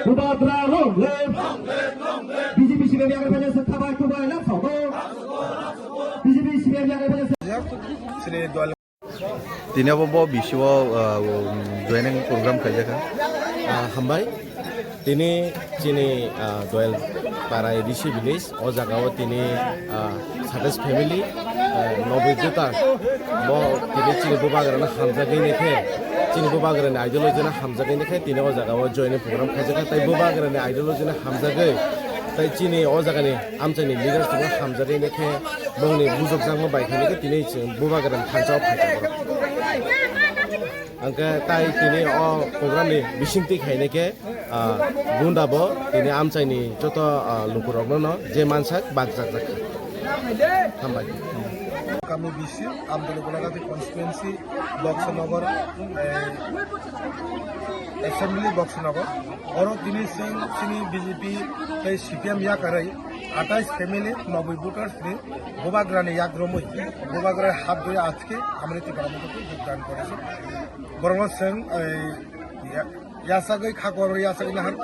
Kubadra long live. BJP CPM yang ada pada kabar kubah nak sabo. BJP CPM yang ada pada. Dini apa bawa bisu joining program kerja kan? Hambai, tini cini doel para edisi village, o jagawa tini sates family, nobi juta, bo tini cini bubagarana hamza gini ke, cini bubagarana ideologi na hamza gini ke, tini o jagawa joining program kerja kan, tapi bubagarana ideologi na hamza gini, tapi cini o jagani amcani leaders tu hamza gini ke, bangni bujok jangma baik ini ke tini bubagarana hamza apa? Angka tai tini o program ni bisinti khaine ke bunda bo tini amchai ni joto lukurok no je mansak bagjak jak hambai kami bisi amdole golagati constituency Boxanagar assembly Boxanagar oro tini sing sini BJP tai CPM ya karai 28 family 90 voters নি গোবাগ্রানে ইয়াগ্রমই গোবাগ্রার হাত ধরে আজকে আমরা ত্রিপুরামতে যোগদান করেছি বরং song ইয়াসাগৈ খাকর ইয়াসাগৈ নাহান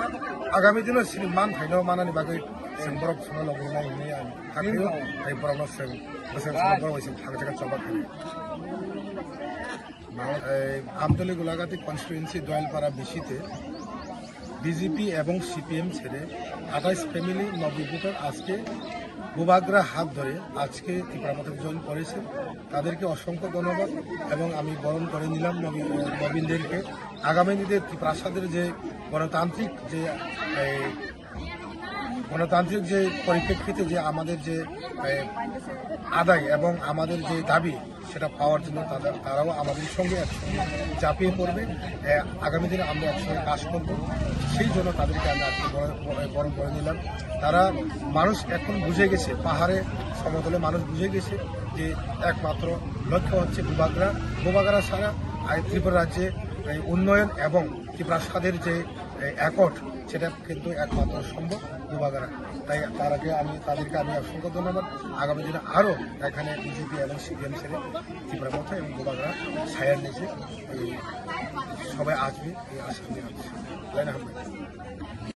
আগামী দিনে সিনি মান থাইনো মানানি বাগৈ जों बरफ सुनो लगनाय नै हाखियो आइ बरफ सं बोसोर बरफ एसे थांजागा चलबा खायो আমতলী গোলাঘাটি কনস্টিটুয়েন্সি দয়ালপাড়া বিসিতে বিজেপি এবং সিপিএম ছেড়ে 28 ফ্যামিলি 90 ভোটার আজকে গোবাগ্রা হাত ধরে আজকে ত্রিপুরামতে জয়েন করেছে তাদেরকে অসংখ্য ধন্যবাদ এবং আমি বরণ করে নিলাম নবীনদেরকে আগামী দিনে ত্রিপ্রাসাদের যে গণতান্ত্রিক যে পরিপ্রেক্ষিতে যে আমাদের যে আদায় এবং আমাদের যে দাবি সেটা পাওয়ার জন্য তারাও আমাদের সঙ্গে একসঙ্গে চাপিয়ে পড়বে আগামী দিনে আমরা একসঙ্গে কাজ করব সেই জন্য তাদেরকে আমি আজকে বরণ করে নিলাম তারা মানুষ এখন বুঝে গেছে পাহাড়ে সমতলে মানুষ বুঝে গেছে যে একমাত্র লক্ষ্য হচ্ছে গোবাগ্রা ছাড়া ত্রিপুরা রাজ্যে উন্নয়ন এবং ত্রিপ্রাসাদের যে অ্যাকর্ড সেটা কিন্তু একমাত্র সম্ভব গোবাগ্রা তাই তাদেরকে আমি অসংখ্য ধন্যবাদ আগামী দিনে আরও এখানে বিজেপি এবং সিপিএম ছেড়ে ত্রিপুরামতে এবং গোবাগ্রা ছায়ার নিচে সবাই আসবে এই আশা নিয়ে আসছে তাই না